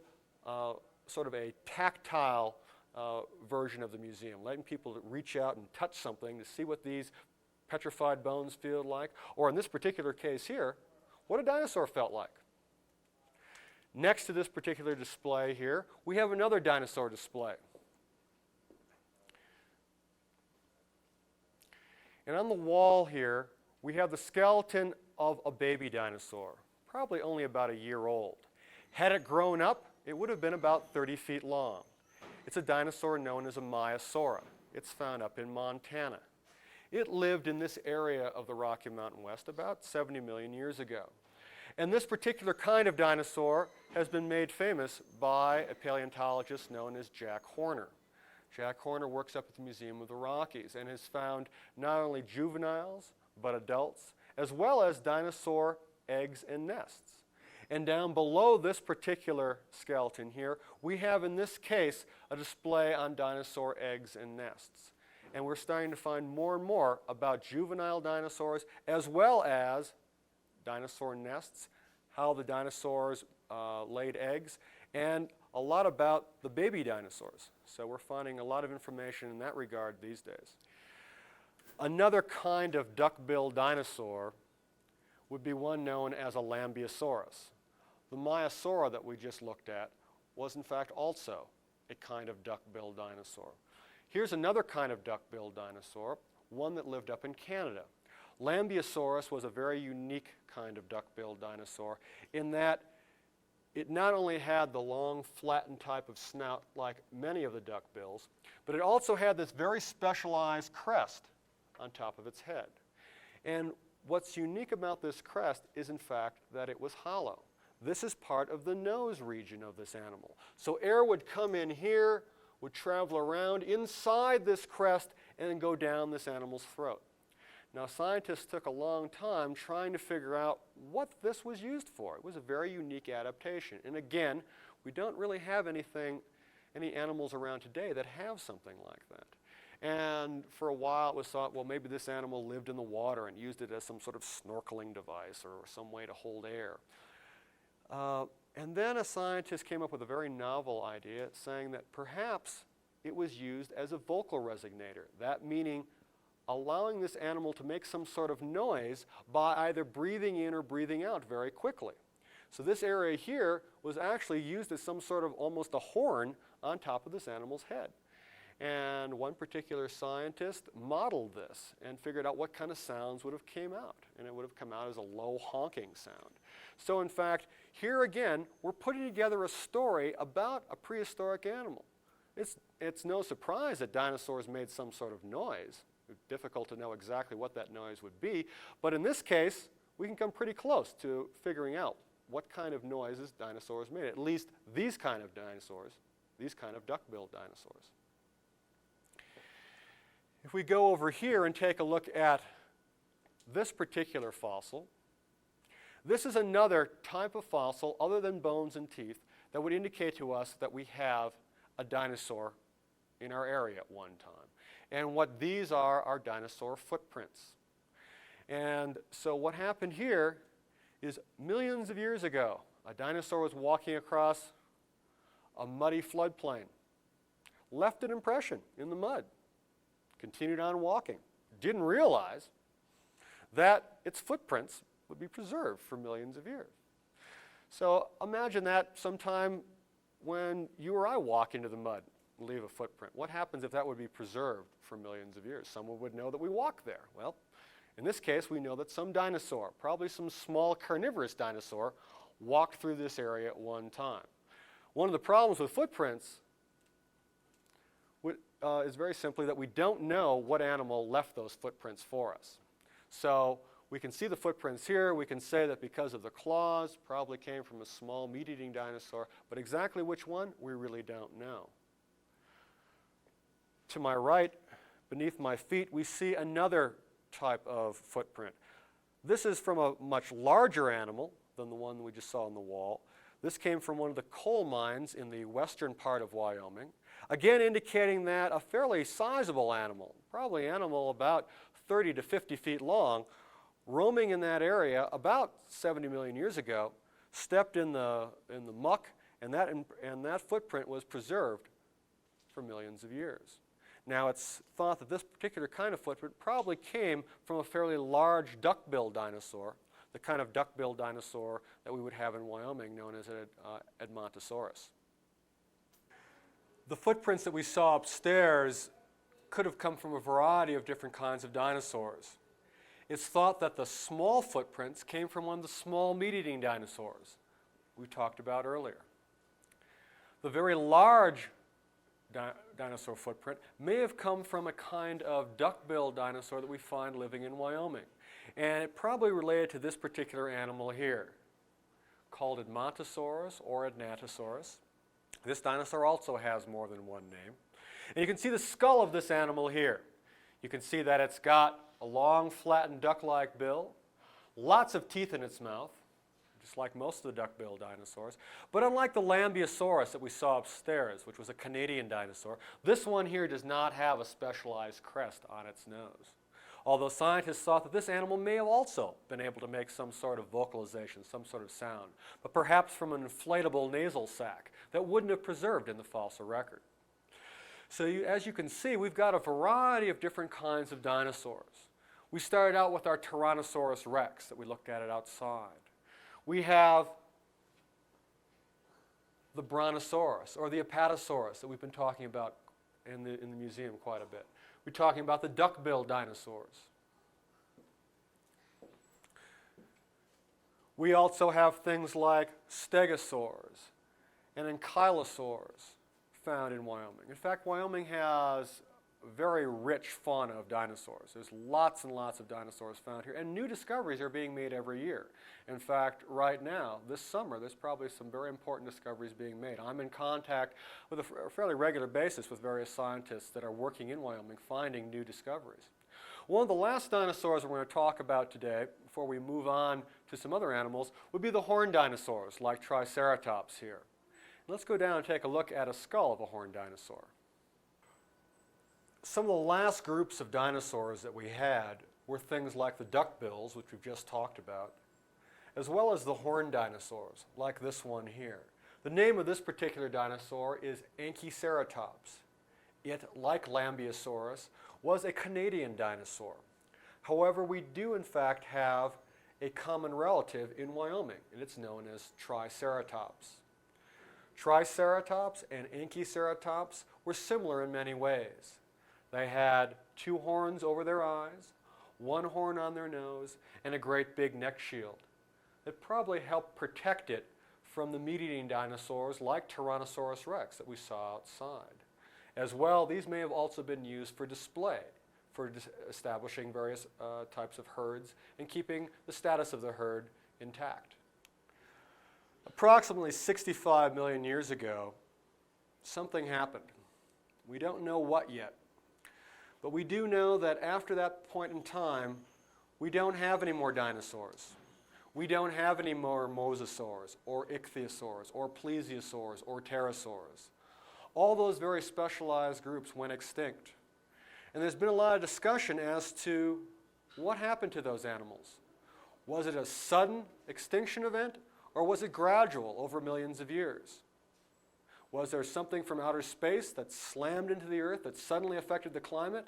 sort of a tactile version of the museum, letting people reach out and touch something to see what these petrified bones feel like, or in this particular case here, what a dinosaur felt like. Next to this particular display here, we have another dinosaur display. And on the wall here, we have the skeleton of a baby dinosaur, probably only about a year old. Had it grown up, it would have been about 30 feet long. It's a dinosaur known as a Maiasaura. It's found up in Montana. It lived in this area of the Rocky Mountain West about 70 million years ago. And this particular kind of dinosaur has been made famous by a paleontologist known as Jack Horner. Jack Horner works up at the Museum of the Rockies and has found not only juveniles, but adults, as well as dinosaur eggs and nests. And down below this particular skeleton here, we have in this case a display on dinosaur eggs and nests. And we're starting to find more and more about juvenile dinosaurs as well as dinosaur nests, how the dinosaurs laid eggs, and a lot about the baby dinosaurs. So we're finding a lot of information in that regard these days. Another kind of duck-billed dinosaur would be one known as a Lambeosaurus. The Maiasaura that we just looked at was in fact also a kind of duck-billed dinosaur. Here's another kind of duck-billed dinosaur, one that lived up in Canada. Lambeosaurus was a very unique kind of duck-billed dinosaur in that it not only had the long, flattened type of snout like many of the duck-bills, but it also had this very specialized crest on top of its head. And what's unique about this crest is, in fact, that it was hollow. This is part of the nose region of this animal. So air would come in here, would travel around inside this crest, and then go down this animal's throat. Now, scientists took a long time trying to figure out what this was used for. It was a very unique adaptation. And again, we don't really have any animals around today that have something like that. And for a while it was thought, well, maybe this animal lived in the water and used it as some sort of snorkeling device or some way to hold air. And then a scientist came up with a very novel idea saying that perhaps it was used as a vocal resonator. That meaning allowing this animal to make some sort of noise by either breathing in or breathing out very quickly. So this area here was actually used as some sort of almost a horn on top of this animal's head. And one particular scientist modeled this and figured out what kind of sounds would have came out. And it would have come out as a low honking sound. So in fact, here again, we're putting together a story about a prehistoric animal. It's no surprise that dinosaurs made some sort of noise. It's difficult to know exactly what that noise would be. But in this case, we can come pretty close to figuring out what kind of noises dinosaurs made. At least these kind of dinosaurs, these kind of duck-billed dinosaurs. If we go over here and take a look at this particular fossil, this is another type of fossil other than bones and teeth that would indicate to us that we have a dinosaur in our area at one time. And what these are dinosaur footprints. And so what happened here is millions of years ago, a dinosaur was walking across a muddy floodplain, left an impression in the mud, continued on walking, didn't realize that its footprints would be preserved for millions of years. So imagine that sometime when you or I walk into the mud and leave a footprint. What happens if that would be preserved for millions of years? Someone would know that we walked there. Well, in this case, we know that some dinosaur, probably some small carnivorous dinosaur, walked through this area at one time. One of the problems with footprints is very simply that we don't know what animal left those footprints for us. So We can see the footprints here. We can say that because of the claws, probably came from a small meat-eating dinosaur, but exactly which one, we really don't know. To my right, beneath my feet, we see another type of footprint. This is from a much larger animal than the one we just saw on the wall. This came from one of the coal mines in the western part of Wyoming, again indicating that a fairly sizable animal, probably an animal about 30 to 50 feet long, roaming in that area about 70 million years ago, stepped in the muck, and that footprint was preserved for millions of years. Now, it's thought that this particular kind of footprint probably came from a fairly large duck-billed dinosaur, the kind of duck-billed dinosaur that we would have in Wyoming, known as an Apatosaurus. The footprints that we saw upstairs could have come from a variety of different kinds of dinosaurs. It's thought that the small footprints came from one of the small meat-eating dinosaurs we talked about earlier. The very large dinosaur footprint may have come from a kind of duck-billed dinosaur that we find living in Wyoming. And it probably related to this particular animal here, called Brontosaurus or Adaptasaurus. This dinosaur also has more than one name. And you can see the skull of this animal here. You can see that it's got a long, flattened duck-like bill, lots of teeth in its mouth, just like most of the duck-billed dinosaurs. But unlike the Lambeosaurus that we saw upstairs, which was a Canadian dinosaur, this one here does not have a specialized crest on its nose. Although scientists thought that this animal may have also been able to make some sort of vocalization, some sort of sound, but perhaps from an inflatable nasal sac that wouldn't have preserved in the fossil record. So as you can see, we've got a variety of different kinds of dinosaurs. We started out with our Tyrannosaurus rex that we looked at it outside. We have the brontosaurus or the Apatosaurus that we've been talking about in the museum quite a bit. We're talking about the duck-billed dinosaurs. We also have things like stegosaurs and ankylosaurs found in Wyoming. In fact, Wyoming has a very rich fauna of dinosaurs. There's lots and lots of dinosaurs found here, and new discoveries are being made every year. In fact, right now, this summer, there's probably some very important discoveries being made. I'm in contact with a fairly regular basis with various scientists that are working in Wyoming, finding new discoveries. One of the last dinosaurs we're going to talk about today, before we move on to some other animals, would be the horned dinosaurs, like Triceratops here. Let's go down and take a look at a skull of a horned dinosaur. Some of the last groups of dinosaurs that we had were things like the duckbills, which we've just talked about, as well as the horned dinosaurs, like this one here. The name of this particular dinosaur is Anchiceratops. It, like Lambeosaurus, was a Canadian dinosaur. However, we do in fact have a common relative in Wyoming, and it's known as Triceratops. Triceratops and Anchiceratops were similar in many ways. They had two horns over their eyes, one horn on their nose, and a great big neck shield. It probably helped protect it from the meat-eating dinosaurs like Tyrannosaurus rex that we saw outside. As well, these may have also been used for display, for establishing various types of herds and keeping the status of the herd intact. Approximately 65 million years ago, something happened. We don't know what yet. But we do know that after that point in time, we don't have any more dinosaurs. We don't have any more mosasaurs, or ichthyosaurs, or plesiosaurs, or pterosaurs. All those very specialized groups went extinct. And there's been a lot of discussion as to what happened to those animals. Was it a sudden extinction event, or was it gradual over millions of years? Was there something from outer space that slammed into the Earth that suddenly affected the climate?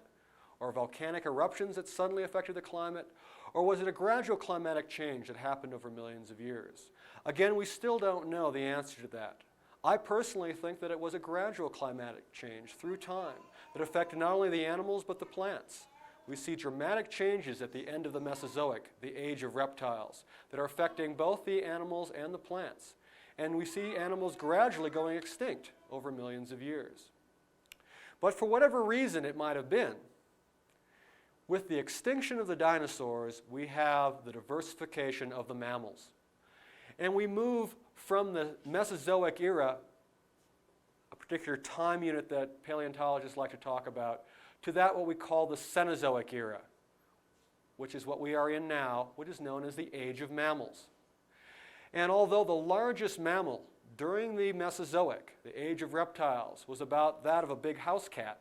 Or volcanic eruptions that suddenly affected the climate? Or was it a gradual climatic change that happened over millions of years? Again, we still don't know the answer to that. I personally think that it was a gradual climatic change through time that affected not only the animals but the plants. We see dramatic changes at the end of the Mesozoic, the age of reptiles, that are affecting both the animals and the plants. And we see animals gradually going extinct over millions of years. But for whatever reason it might have been, with the extinction of the dinosaurs, we have the diversification of the mammals. And we move from the Mesozoic era, a particular time unit that paleontologists like to talk about, to that what we call the Cenozoic era, which is what we are in now, which is known as the age of mammals. And although the largest mammal during the Mesozoic, the age of reptiles, was about that of a big house cat,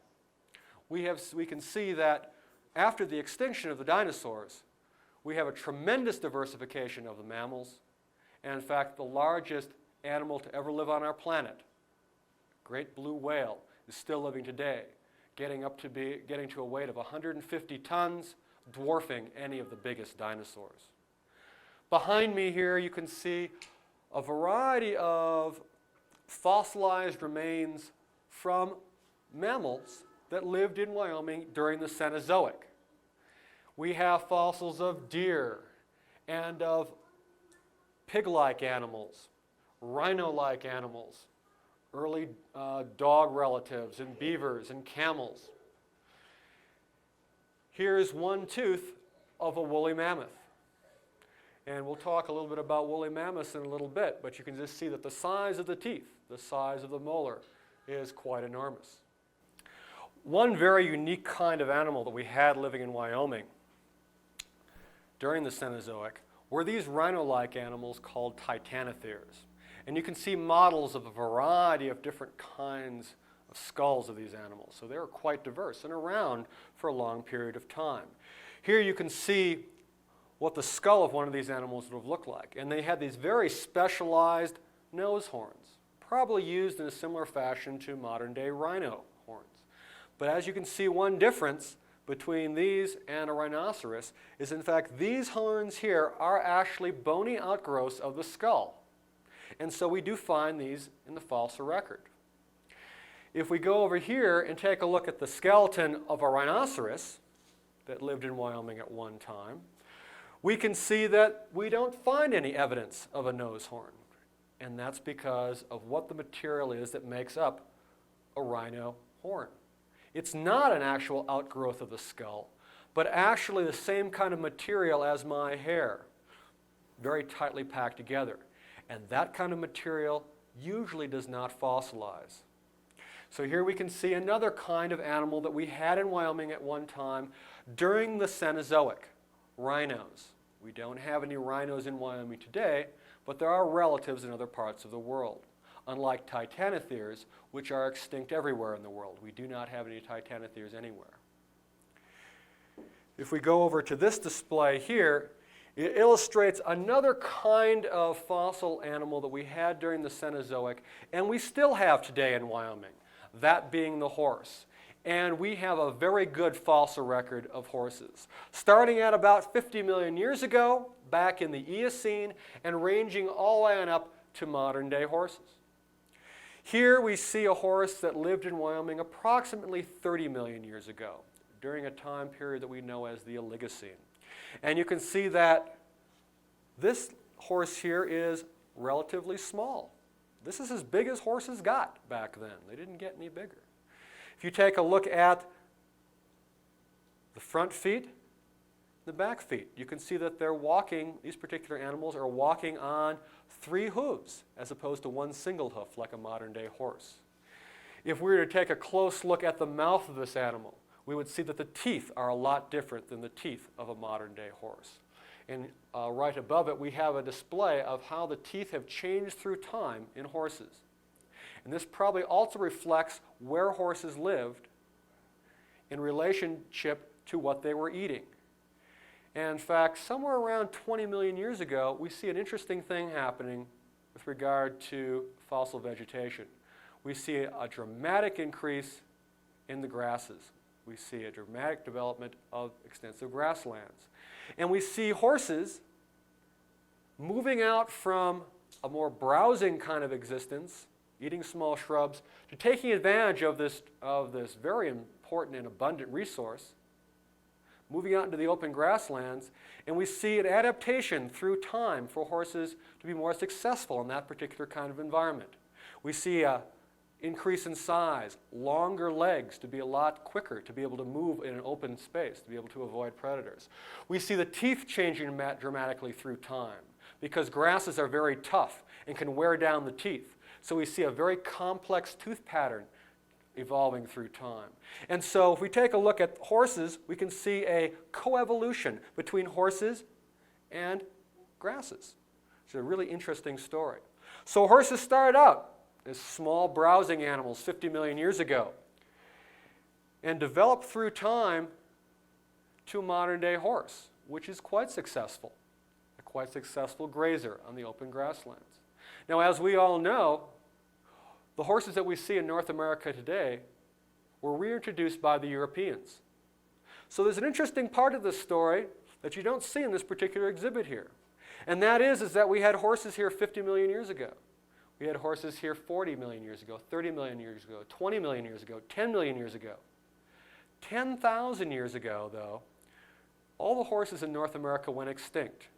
we can see that after the extinction of the dinosaurs, we have a tremendous diversification of the mammals. And in fact, the largest animal to ever live on our planet, great blue whale, is still living today, getting to a weight of 150 tons, dwarfing any of the biggest dinosaurs. Behind me here you can see a variety of fossilized remains from mammals that lived in Wyoming during the Cenozoic. We have fossils of deer and of pig-like animals, rhino-like animals, early dog relatives, and beavers and camels. Here's one tooth of a woolly mammoth. And we'll talk a little bit about woolly mammoths in a little bit, but you can just see that the size of the teeth, the size of the molar, is quite enormous. One very unique kind of animal that we had living in Wyoming during the Cenozoic were these rhino-like animals called titanotheres. And you can see models of a variety of different kinds of skulls of these animals. So they were quite diverse and around for a long period of time. Here you can see what the skull of one of these animals would have looked like. And they had these very specialized nose horns, probably used in a similar fashion to modern-day rhino horns. But as you can see, one difference between these and a rhinoceros is, in fact, these horns here are actually bony outgrowths of the skull. And so we do find these in the fossil record. If we go over here and take a look at the skeleton of a rhinoceros that lived in Wyoming at one time, we can see that we don't find any evidence of a nose horn. And that's because of what the material is that makes up a rhino horn. It's not an actual outgrowth of the skull, but actually the same kind of material as my hair, very tightly packed together. And that kind of material usually does not fossilize. So here we can see another kind of animal that we had in Wyoming at one time during the Cenozoic, rhinos. We don't have any rhinos in Wyoming today, but there are relatives in other parts of the world. Unlike titanotheres, which are extinct everywhere in the world. We do not have any titanotheres anywhere. If we go over to this display here, it illustrates another kind of fossil animal that we had during the Cenozoic, and we still have today in Wyoming, that being the horse. And we have a very good fossil record of horses, starting at about 50 million years ago, back in the Eocene, and ranging all the way on up to modern-day horses. Here we see a horse that lived in Wyoming approximately 30 million years ago, during a time period that we know as the Oligocene. And you can see that this horse here is relatively small. This is as big as horses got back then. They didn't get any bigger. If you take a look at the front feet, the back feet, you can see that they're walking, these particular animals are walking on 3 hooves as opposed to one single hoof like a modern-day horse. If we were to take a close look at the mouth of this animal, we would see that the teeth are a lot different than the teeth of a modern-day horse. And right above it, we have a display of how the teeth have changed through time in horses. And this probably also reflects where horses lived in relationship to what they were eating. And in fact, somewhere around 20 million years ago, we see an interesting thing happening with regard to fossil vegetation. We see a dramatic increase in the grasses. We see a dramatic development of extensive grasslands. And we see horses moving out from a more browsing kind of existence, eating small shrubs, to taking advantage of this very important and abundant resource, moving out into the open grasslands, and we see an adaptation through time for horses to be more successful in that particular kind of environment. We see a increase in size, longer legs to be a lot quicker, to be able to move in an open space, to be able to avoid predators. We see the teeth changing dramatically through time because grasses are very tough and can wear down the teeth. So we see a very complex tooth pattern evolving through time. And so if we take a look at horses, we can see a coevolution between horses and grasses. It's a really interesting story. So horses started out as small browsing animals 50 million years ago and developed through time to a modern-day horse, which is quite successful, a quite successful grazer on the open grasslands. Now, as we all know, the horses that we see in North America today were reintroduced by the Europeans. So there's an interesting part of this story that you don't see in this particular exhibit here. And that is that we had horses here 50 million years ago. We had horses here 40 million years ago, 30 million years ago, 20 million years ago, 10 million years ago. 10,000 years ago, though, all the horses in North America went extinct.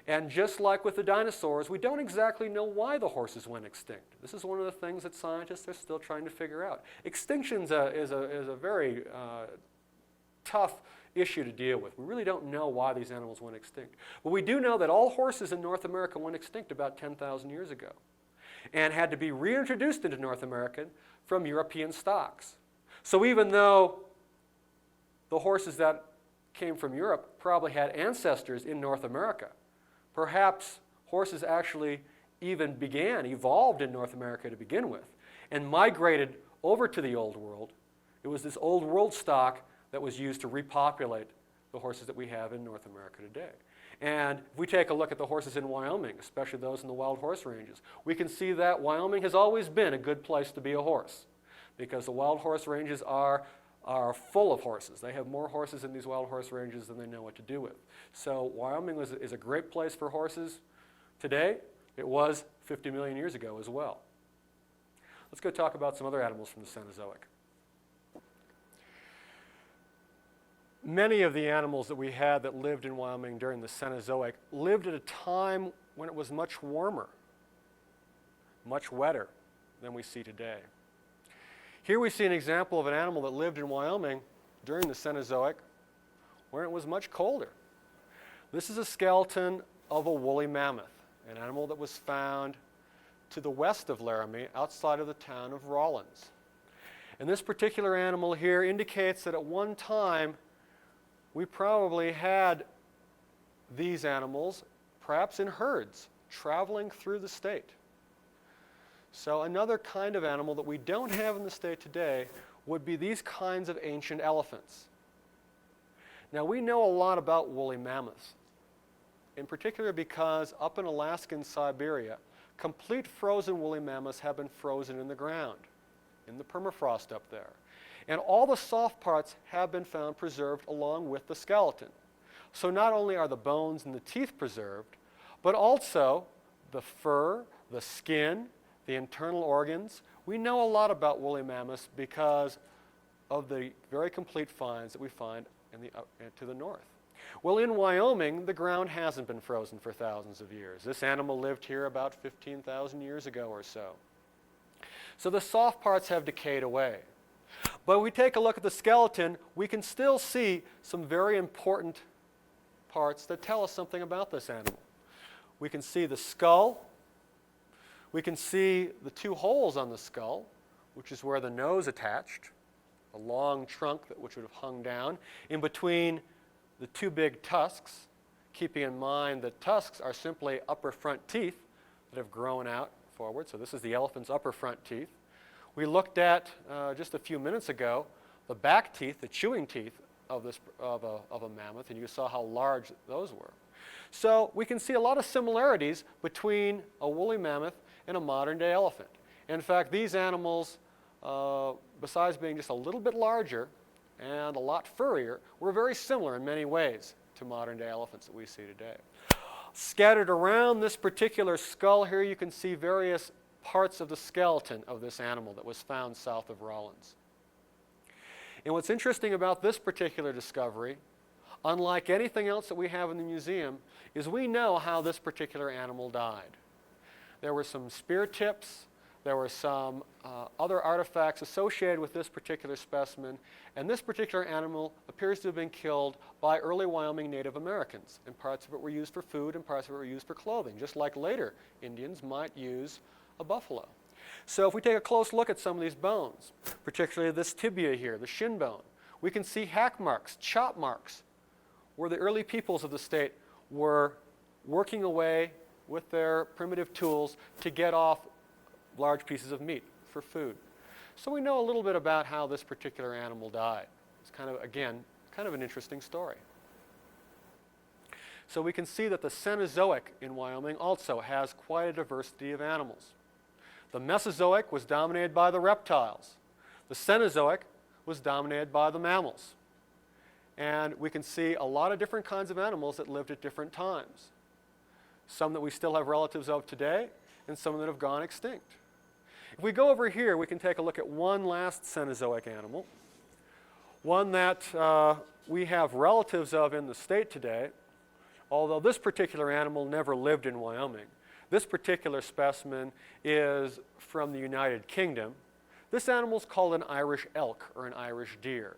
And just like with the dinosaurs, we don't exactly know why the horses went extinct. This is one of the things that scientists are still trying to figure out. Extinction is a very tough issue to deal with. We really don't know why these animals went extinct. But we do know that all horses in North America went extinct about 10,000 years ago and had to be reintroduced into North America from European stocks. So even though the horses that came from Europe probably had ancestors in North America, perhaps horses actually even evolved in North America to begin with and migrated over to the Old World. It was this Old World stock that was used to repopulate the horses that we have in North America today. And if we take a look at the horses in Wyoming, especially those in the wild horse ranges, we can see that Wyoming has always been a good place to be a horse because the wild horse ranges are full of horses. They have more horses in these wild horse ranges than they know what to do with. So Wyoming is a great place for horses today. It was 50 million years ago as well. Let's go talk about some other animals from the Cenozoic. Many of the animals that we had that lived in Wyoming during the Cenozoic lived at a time when it was much warmer, much wetter than we see today. Here we see an example of an animal that lived in Wyoming during the Cenozoic where it was much colder. This is a skeleton of a woolly mammoth, an animal that was found to the west of Laramie outside of the town of Rawlins. And this particular animal here indicates that at one time we probably had these animals, perhaps in herds, traveling through the state. So another kind of animal that we don't have in the state today would be these kinds of ancient elephants. Now we know a lot about woolly mammoths, in particular because up in Alaska and Siberia, complete frozen woolly mammoths have been frozen in the ground, in the permafrost up there. And all the soft parts have been found preserved along with the skeleton. So not only are the bones and the teeth preserved, but also the fur, the skin, the internal organs. We know a lot about woolly mammoths because of the very complete finds that we find to the north. Well, in Wyoming, the ground hasn't been frozen for thousands of years. This animal lived here about 15,000 years ago or so. So the soft parts have decayed away. But if we take a look at the skeleton, we can still see some very important parts that tell us something about this animal. We can see the skull. We can see the two holes on the skull, which is where the nose attached, a long trunk which would have hung down, in between the two big tusks, keeping in mind that tusks are simply upper front teeth that have grown out forward. So this is the elephant's upper front teeth. We looked at, just a few minutes ago, the back teeth, the chewing teeth of a mammoth, and you saw how large those were. So we can see a lot of similarities between a woolly mammoth and a modern-day elephant. In fact, these animals, besides being just a little bit larger and a lot furrier, were very similar in many ways to modern-day elephants that we see today. Scattered around this particular skull here, you can see various parts of the skeleton of this animal that was found south of Rawlins. And what's interesting about this particular discovery, unlike anything else that we have in the museum, is we know how this particular animal died. There were some spear tips There were some other artifacts associated with this particular specimen, and this particular animal appears to have been killed by early Wyoming Native Americans, and parts of it were used for food and parts of it were used for clothing, just like later Indians might use a buffalo. So if we take a close look at some of these bones, particularly this tibia here, the shin bone, we can see hack marks, chop marks, where the early peoples of the state were working away with their primitive tools to get off large pieces of meat for food. So we know a little bit about how this particular animal died. It's kind of, again, kind of an interesting story. So we can see that the Cenozoic in Wyoming also has quite a diversity of animals. The Mesozoic was dominated by the reptiles. The Cenozoic was dominated by the mammals. And we can see a lot of different kinds of animals that lived at different times. Some that we still have relatives of today, and some that have gone extinct. If we go over here, we can take a look at one last Cenozoic animal, one that we have relatives of in the state today, although this particular animal never lived in Wyoming. This particular specimen is from the United Kingdom. This animal is called an Irish elk or an Irish deer.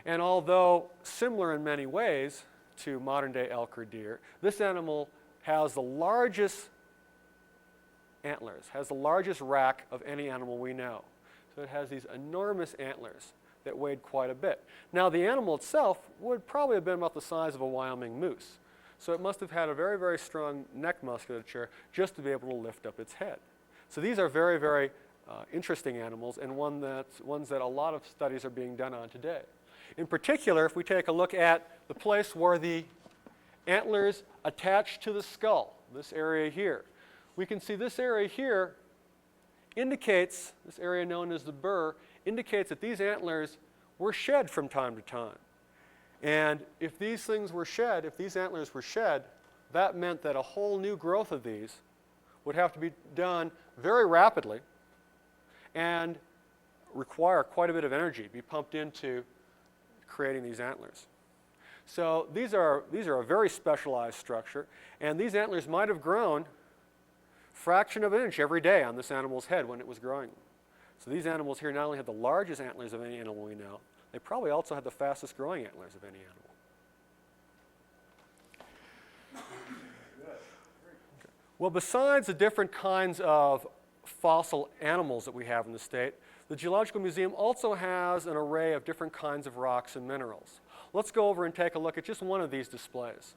And although similar in many ways to modern-day elk or deer, this animal has the largest antlers, has the largest rack of any animal we know. So it has these enormous antlers that weighed quite a bit. Now the animal itself would probably have been about the size of a Wyoming moose. So it must have had a very, very strong neck musculature just to be able to lift up its head. So these are very, very interesting animals, and ones that a lot of studies are being done on today. In particular, if we take a look at the place where the antlers attach to the skull, this area here, we can see this area here indicates, this area known as the burr, indicates that these antlers were shed from time to time. And if these things were shed, if these antlers were shed, that meant that a whole new growth of these would have to be done very rapidly and require quite a bit of energy to be pumped into creating these antlers. So these are a very specialized structure, and these antlers might have grown fraction of an inch every day on this animal's head when it was growing. So these animals here not only had the largest antlers of any animal we know, they probably also had the fastest growing antlers of any animal. Well, besides the different kinds of fossil animals that we have in the state, the Geological Museum also has an array of different kinds of rocks and minerals. Let's go over and take a look at just one of these displays.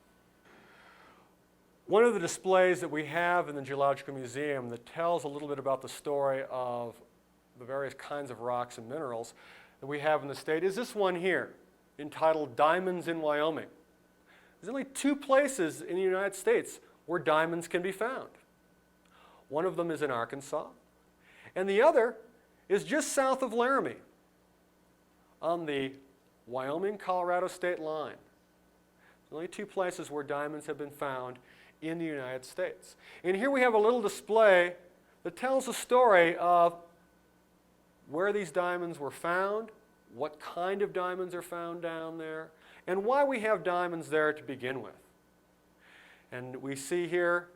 One of the displays that we have in the Geological Museum that tells a little bit about the story of the various kinds of rocks and minerals that we have in the state is this one here, entitled Diamonds in Wyoming. There's only two places in the United States where diamonds can be found. One of them is in Arkansas, and the other is just south of Laramie on the Wyoming-Colorado state line. There's only two places where diamonds have been found in the United States. And here we have a little display that tells a story of where these diamonds were found, what kind of diamonds are found down there, and why we have diamonds there to begin with. And we see here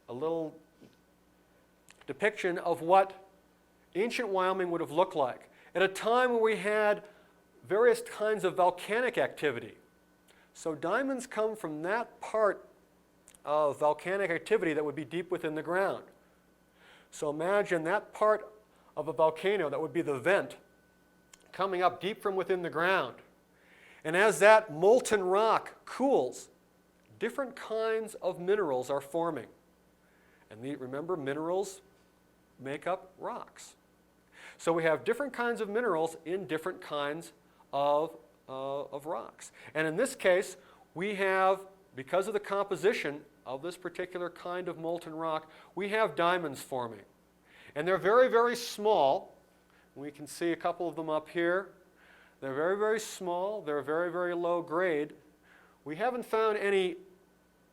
a little depiction of what ancient Wyoming would have looked like at a time where we had various kinds of volcanic activity. So diamonds come from that part of volcanic activity that would be deep within the ground. So imagine that part of a volcano that would be the vent coming up deep from within the ground. And as that molten rock cools, different kinds of minerals are forming. And remember, minerals make up rocks. So we have different kinds of minerals in different kinds of rocks. And in this case, we have, because of the composition of this particular kind of molten rock, we have diamonds forming. And they're very, very small. We can see a couple of them up here. They're very, very small. They're very, very low grade. We haven't found any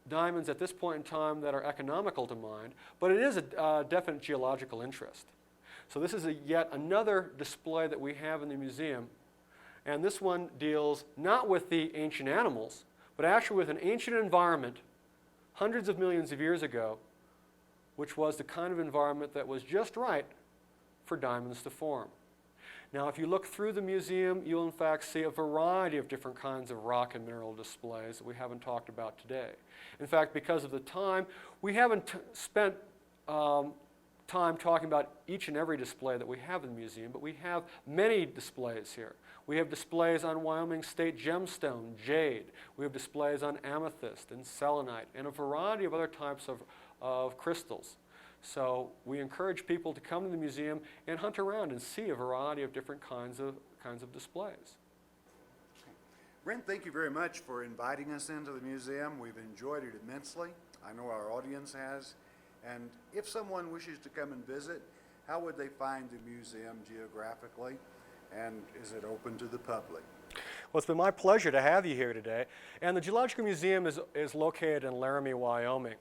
diamonds at this point in time that are economical to mine, but it is a definite geological interest. So this is yet another display that we have in the museum. And this one deals not with the ancient animals, but actually with an ancient environment hundreds of millions of years ago which was the kind of environment that was just right for diamonds to form. Now, if you look through the museum, you'll in fact see a variety of different kinds of rock and mineral displays that we haven't talked about today. In fact, because of the time, we haven't spent time talking about each and every display that we have in the museum, but we have many displays here. We have displays on Wyoming State gemstone, jade. We have displays on amethyst and selenite and a variety of other types of crystals. So we encourage people to come to the museum and hunt around and see a variety of different kinds of displays. Brent, thank you very much for inviting us into the museum. We've enjoyed it immensely. I know our audience has. And if someone wishes to come and visit, how would they find the museum geographically? And is it open to the public? Well, it's been my pleasure to have you here today. And the Geological Museum is located in Laramie, Wyoming.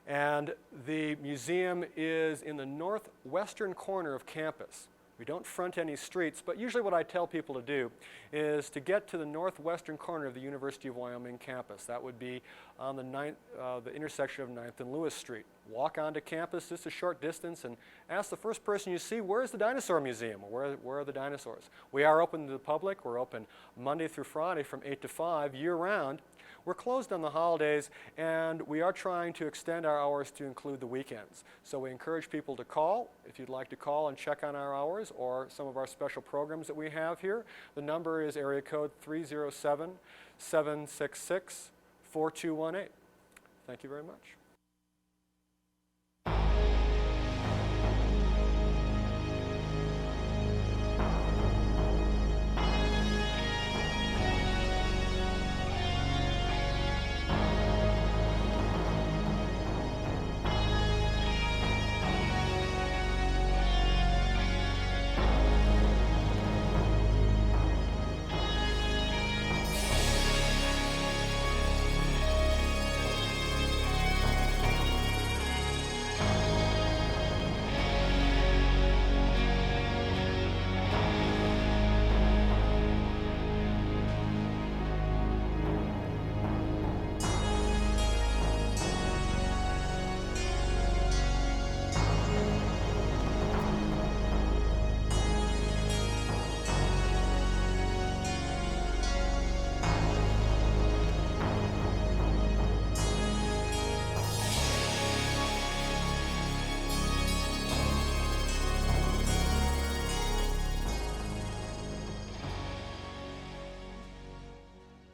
And the museum is in the northwestern corner of campus. We don't front any streets, but usually what I tell people to do is to get to the northwestern corner of the University of Wyoming campus. That would be on the intersection of 9th and Lewis Street. Walk onto campus just a short distance and ask the first person you see, where's the Dinosaur Museum? Or where are the dinosaurs? We are open to the public. We're open Monday through Friday from 8 to 5 year-round. We're closed on the holidays, and we are trying to extend our hours to include the weekends. So we encourage people to call. If you'd like to call and check on our hours or some of our special programs that we have here, the number is area code 307-766-4218. Thank you very much.